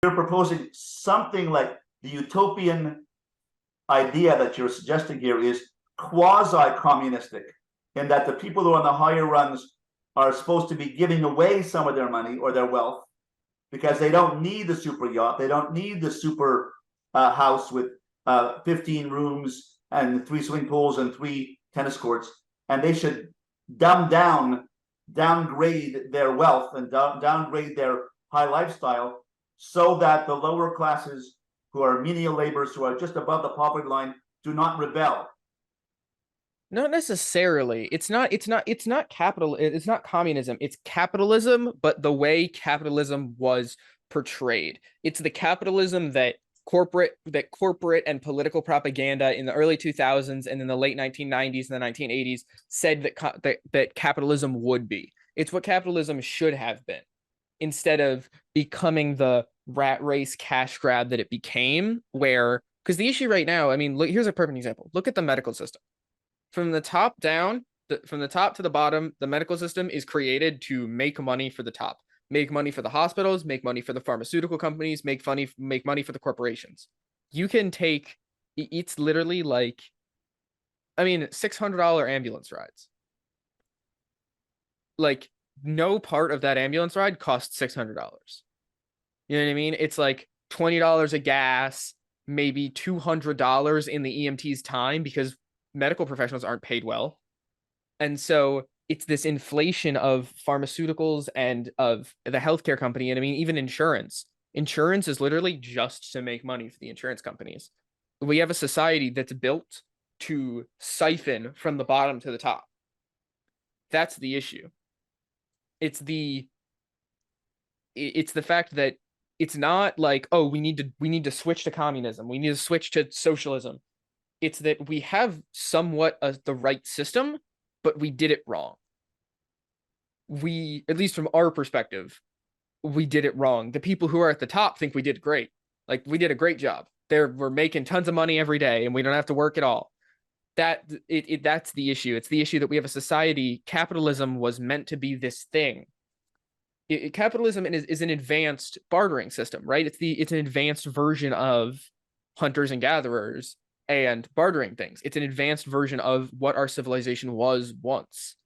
you're proposing something like the utopian idea that you're suggesting here is quasi-communistic, in that the people who are on the higher rungs are supposed to be giving away some of their money or their wealth because they don't need the super yacht, they don't need the super house with 15 rooms and 3 swimming pools and 3 tennis courts, and they should downgrade their wealth and downgrade their high lifestyle so that the lower classes who are menial laborers, who are just above the poverty line, do not rebel. Not necessarily. It's not capital. It's not communism. It's capitalism, but the way capitalism was portrayed. It's the capitalism that corporate and political propaganda in the early 2000s and in the late 1990s and the 1980s said that capitalism would be. It's what capitalism should have been, instead of becoming the rat race cash grab that it became. Because the issue right now, I mean, here's a perfect example. Look at the medical system. From the top down, from the top to the bottom, the medical system is created to make money for the top, make money for the hospitals, make money for the pharmaceutical companies, make money for the corporations. You can take, it's literally like, I mean, $600 ambulance rides. Like, no part of that ambulance ride costs $600. You know what I mean? It's like $20 of gas, maybe $200 in the EMT's time, because medical professionals aren't paid well. And so it's this inflation of pharmaceuticals and of the healthcare company. And I mean, even insurance. Insurance is literally just to make money for the insurance companies. We have a society that's built to siphon from the bottom to the top. That's the issue. It's the fact that it's not like, oh, we need to switch to communism, we need to switch to socialism. It's that we have somewhat the right system, but we did it wrong. At least from our perspective, we did it wrong. The people who are at the top think we did great. Like, we did a great job. We're making tons of money every day and we don't have to work at all. That's the issue. It's the issue that we have a society. Capitalism was meant to be this thing. Capitalism is an advanced bartering system, right? It's an advanced version of hunters and gatherers and bartering things. It's an advanced version of what our civilization was once.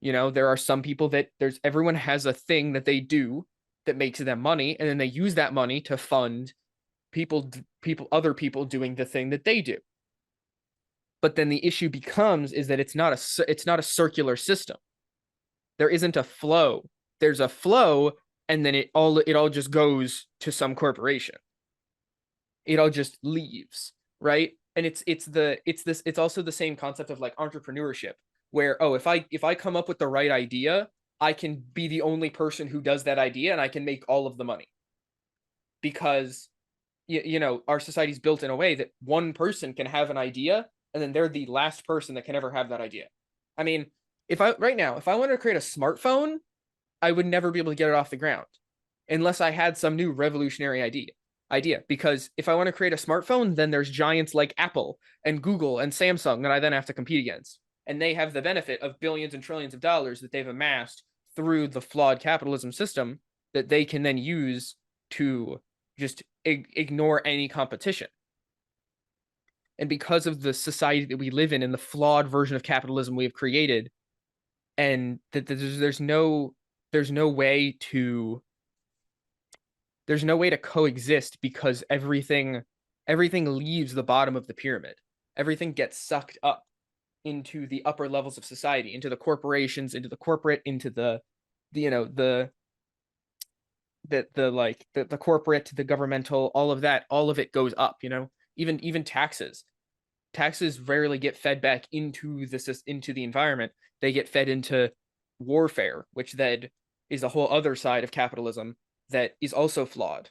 You know, there are some people that everyone has a thing that they do that makes them money, and then they use that money to fund other people doing the thing that they do. But then the issue becomes is that it's not a circular system. There isn't a flow. There's a flow, and then it all just goes to some corporation. It all just leaves, right? And it's also the same concept of like entrepreneurship, where, oh, if I come up with the right idea, I can be the only person who does that idea and I can make all of the money. Because you know, our society's built in a way that one person can have an idea and then they're the last person that can ever have that idea. I mean, if I wanted to create a smartphone, I would never be able to get it off the ground unless I had some new revolutionary idea. Because if I want to create a smartphone, then there's giants like Apple and Google and Samsung that I then have to compete against. And they have the benefit of billions and trillions of dollars that they've amassed through the flawed capitalism system that they can then use to just ignore any competition. And because of the society that we live in and the flawed version of capitalism we have created, and that there's no way to coexist, because everything leaves the bottom of the pyramid. Everything gets sucked up into the upper levels of society, into the corporations, into the corporate, into the corporate, the governmental, all of that, all of it goes up, you know. Even taxes rarely get fed back into the environment. They get fed into warfare, which then is a whole other side of capitalism that is also flawed.